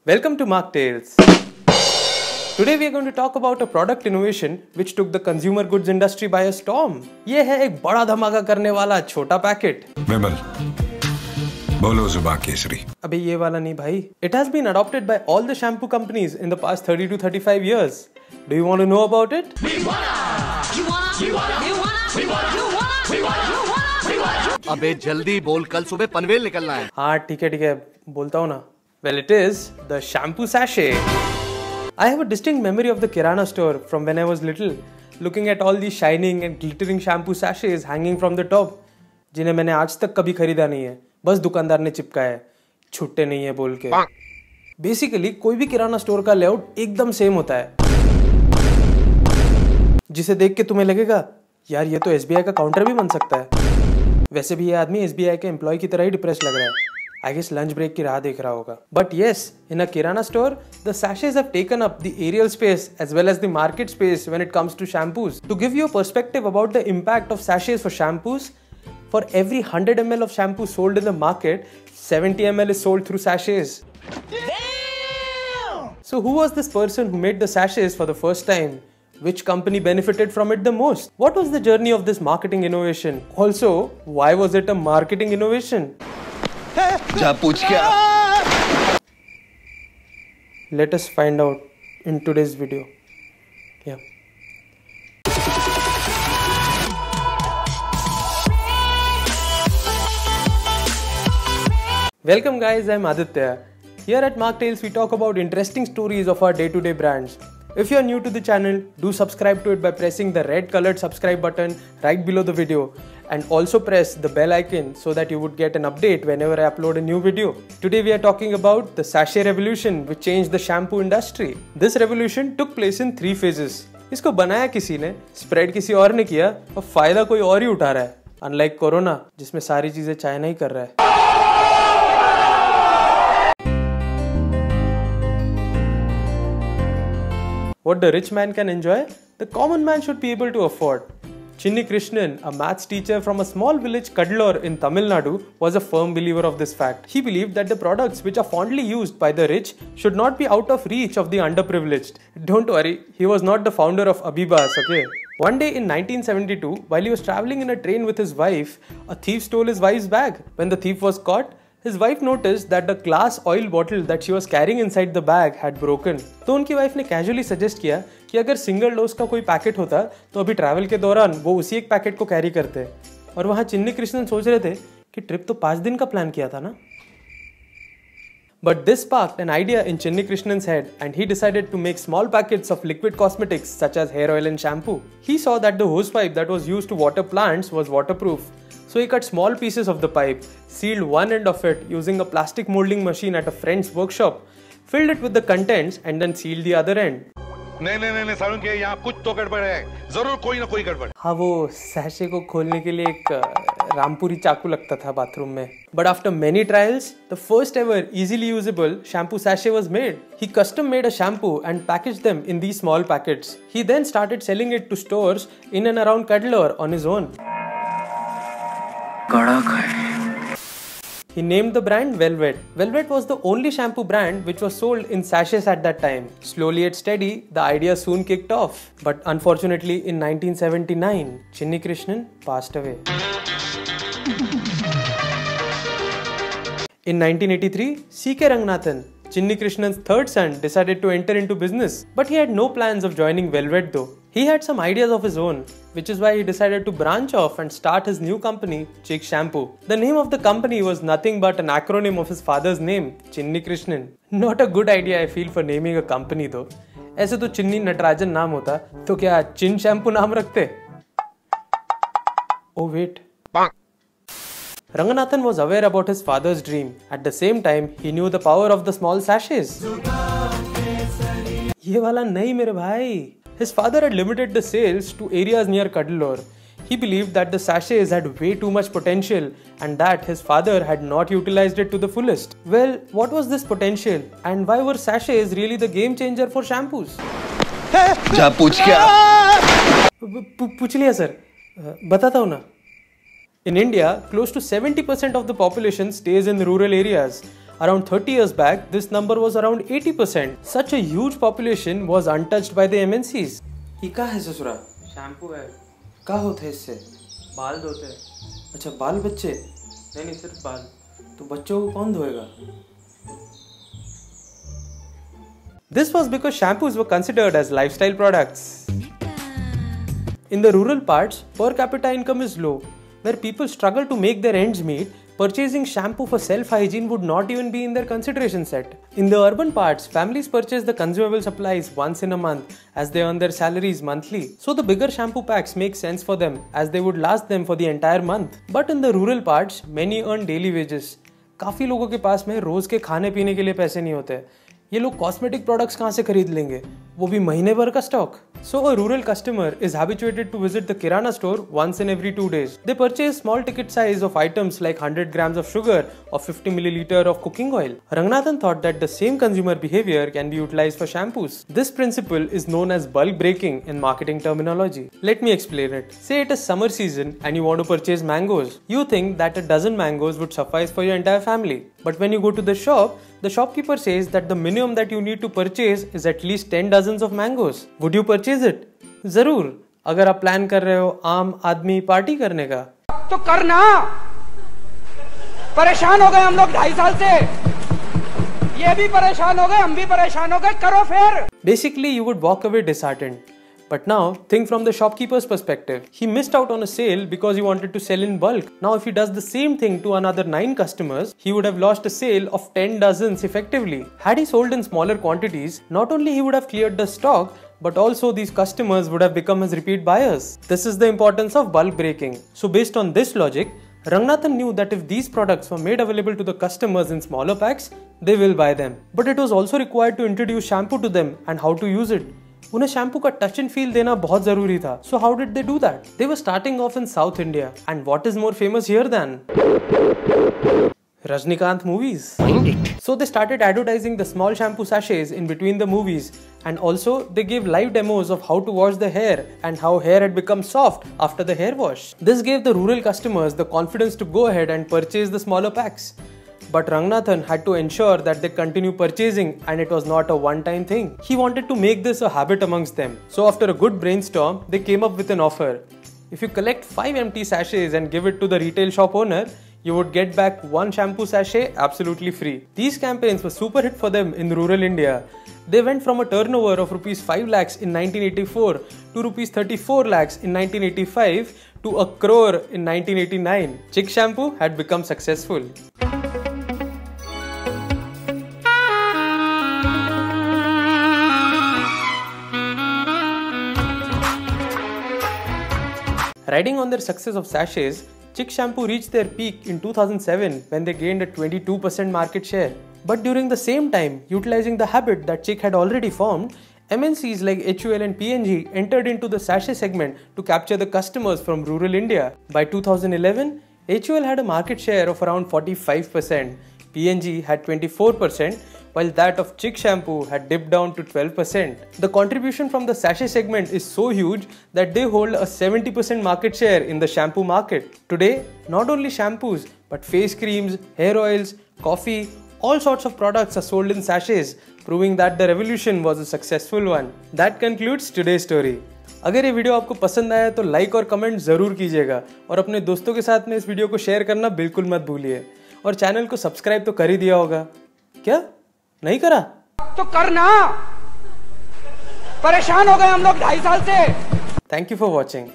Welcome to Mark Tales. Today we are going to talk about a product innovation which took the consumer goods industry by a storm. ये है एक बड़ा धमाका करने वाला छोटा पैकेट. विमल, बोलो जुबान केसरी. अबे ये वाला नहीं भाई. It has been adopted by all the shampoo companies in the past 30 to 35 years. Do you want to know about it? अबे जल्दी बोल, कल सुबह पनवेल निकलना है. हाँ ठीक है बोलता हूँ ना. Well, it is the shampoo sachet. I have a distinct memory of the Kirana store from when I was little, looking at all these shining and glittering shampoo sachets hanging from the top, जिन्हें मैंने आज तक कभी खरीदा नहीं है, बस दुकानदार ने चिपकाया है, छुट्टे नहीं है बोल के. बेसिकली कोई भी किराना स्टोर का लेआउट एकदम सेम होता है, जिसे देख के तुम्हें लगेगा यार ये तो SBI का काउंटर भी बन सकता है. वैसे भी ये आदमी SBI के एम्प्लॉय की तरह ही डिप्रेस लग रहा है. I guess lunch break की राह देख रहा होगा. But yes, in a Kirana store, the sachets have taken up the aerial space as well as the market space when it comes to shampoos. To give you a perspective about the impact of sachets for shampoos, for every 100 ml of shampoo sold in the market, 70 ml is sold through sachets. Damn! So who was this person who made the sachets for the first time? Which company benefited from it the most? What was the journey of this marketing innovation? Also, why was it a marketing innovation? जा पूछ क्या? Let us find out in today's video. Yeah. Welcome guys, I'm Aditya. Here at Mark Tales we talk about interesting stories of our day-to-day brands. If you are new to the channel, do subscribe to it by pressing the red colored subscribe button right below the video, and also press the bell icon so that you would get an update whenever I upload a new video. Today we are talking about the sachet revolution which changed the shampoo industry. This revolution took place in 3 phases. इसको बनाया किसी ने, spread किसी और ने किया और फायदा कोई और ही उठा रहा है. Unlike कोरोना जिसमें सारी चीजें चाइना ही कर रहा है. What the rich man can enjoy, the common man should be able to afford. Chinni Krishnan, a maths teacher from a small village Kadalur in Tamil Nadu, was a firm believer of this fact. He believed that the products which are fondly used by the rich should not be out of reach of the underprivileged. Don't worry, he was not the founder of Abibas, okay? One day in 1972, while he was traveling in a train with his wife, a thief stole his wife's bag. When the thief was caught, his wife noticed that the glass oil bottle that she was carrying inside the bag had broken. तो उनकी wife ने casually suggest किया कि अगर single dose का कोई packet होता तो अभी ट्रैवल के दौरान वो उसी एक पैकेट को कैरी करते. और वहाँ चिन्नी कृष्णन सोच रहे थे कि ट्रिप तो 5 दिन का प्लान किया था ना. But this sparked an idea in Chinni Krishnan's head and he decided to make small packets of liquid cosmetics such as hair oil and shampoo. He saw that the hosepipe that was used to water plants was waterproof. So he cut small pieces of the pipe, sealed one end of it using a plastic molding machine at a friend's workshop, filled it with the contents and then sealed the other end. नहीं सारुण के यहाँ कुछ तो गड़बड़ है, जरूर कोई ना कोई गड़बड़. हाँ वो सैशे को खोलने के लिए एक रामपुरी चाकू लगता था बाथरूम में. But after many trials, the first ever easily usable shampoo sachet was made. He custom made a shampoo and packaged them in these small packets. He then started selling it to stores in and around Kadalur on his own. He named the brand Velvet. Velvet was the only shampoo brand which was sold in sachets at that time. Slowly yet steady, the idea soon kicked off. But unfortunately, in 1979, Chinni Krishnan passed away. In 1983, C.K. Ranganathan, Chinni Krishnan's third son, decided to enter into business. But he had no plans of joining Velvet though. He had some ideas of his own, which is why he decided to branch off and start his new company, Chick Shampoo. The name of the company was nothing but an acronym of his father's name, Chinni Krishnan. Not a good idea I feel for naming a company though. ऐसे तो चिन्नी नटराजन नाम होता, तो क्या चिन shampoo नाम रखते? Oh wait. Ranganathan was aware about his father's dream. At the same time, he knew the power of the small sachets. ये वाला नहीं मेरे भाई. His father had limited the sales to areas near Kadalur. He believed that the sachets had way too much potential and that his father had not utilized it to the fullest. Well, what was this potential and why were sachets really the game changer for shampoos? जा पूछ क्या? पूछ लिया sir. बताता हूँ ना. In India, close to 70% of the population stays in rural areas. Around 30 years back, this number was around 80%. Such a huge population was untouched by the MNCs. ये क्या है ससुरा? शैम्पू है। क्या होता है इससे? बाल धोते हैं। अच्छा बाल बच्चे? नहीं सिर्फ बाल। तो बच्चों को कौन धोएगा? This was because shampoos were considered as lifestyle products. In the rural parts, per capita income is low, where people struggle to make their ends meet. Purchasing shampoo for self-hygiene would not even be in their consideration set. In the urban parts, families purchase the consumable supplies once in a month as they earn their salaries monthly. So the bigger shampoo packs make sense for them as they would last them for the entire month. But in the rural parts, many earn daily wages. काफी लोगों के पास में रोज के खाने पीने के लिए पैसे नहीं होते. ये लोग कॉस्मेटिक प्रोडक्ट्स कहाँ से खरीद लेंगे, वो भी महीने भर का stock. So a rural customer is habituated to visit the kirana store once in every 2 days. They purchase small ticket size of items like 100 grams of sugar or 50 milliliter of cooking oil. Ranganathan thought that the same consumer behavior can be utilized for shampoos. This principle is known as bulk breaking in marketing terminology. Let me explain it. Say it is summer season and you want to purchase mangoes. You think that a dozen mangoes would suffice for your entire family. But when you go to the shop, the shopkeeper says that the minimum that you need to purchase is at least 10 dozens of mangoes. Would you purchase it? जरूर, अगर आप plan कर रहे हो आम आदमी party करने का. तो करना. परेशान हो गए हम लोग 2.5 साल से. ये भी परेशान हो गए, हम भी परेशान हो गए, करो फिर. Basically, you would walk away disheartened. But now, think from the shopkeeper's perspective. He missed out on a sale because he wanted to sell in bulk. Now, if he does the same thing to another 9 customers, he would have lost a sale of 10 dozens effectively. Had he sold in smaller quantities, not only he would have cleared the stock, but also these customers would have become his repeat buyers. This is the importance of bulk breaking. So based on this logic, Ranganathan knew that if these products were made available to the customers in smaller packs, they will buy them. But it was also required to introduce shampoo to them and how to use it. उन्हें shampoo का touch and feel देना बहुत जरूरी था. So how did they do that? They were starting off in South India, and what is more famous here than Rajnikant movies? So they started advertising the small shampoo sachets in between the movies, and also they gave live demos of how to wash the hair and how hair had become soft after the hair wash. This gave the rural customers the confidence to go ahead and purchase the smaller packs. But Ranganathan had to ensure that they continue purchasing, and it was not a one-time thing. He wanted to make this a habit amongst them. So after a good brainstorm, they came up with an offer. If you collect 5 empty sachets and give it to the retail shop owner, you would get back 1 shampoo sachet absolutely free. These campaigns were super hit for them in rural India. They went from a turnover of rupees 5 lakhs in 1984 to rupees 34 lakhs in 1985 to a crore in 1989. Chick shampoo had become successful. Riding on their success of sachets, Chick shampoo reached their peak in 2007 when they gained a 22% market share. But during the same time, utilizing the habit that Chick had already formed, MNCs like HUL and P&G entered into the sachet segment to capture the customers from rural India. By 2011, HUL had a market share of around 45%, P&G had 24%, while that of Chick shampoo had dipped down to 12%. The contribution from the sachet segment is so huge that they hold a 70% market share in the shampoo market. Today, not only shampoos, but face creams, hair oils, coffee, all sorts of products are sold in sachets, proving that the revolution was a successful one. That concludes today's story. अगर ये video आपको पसंद आया तो like और comment जरूर कीजिएगा, और अपने दोस्तों के साथ में इस वीडियो को शेयर करना बिल्कुल मत भूलिए, और चैनल को सब्सक्राइब तो कर ही दिया होगा. क्या नहीं करा? तो करना. परेशान हो गए हम लोग 2.5 साल से. Thank you for watching.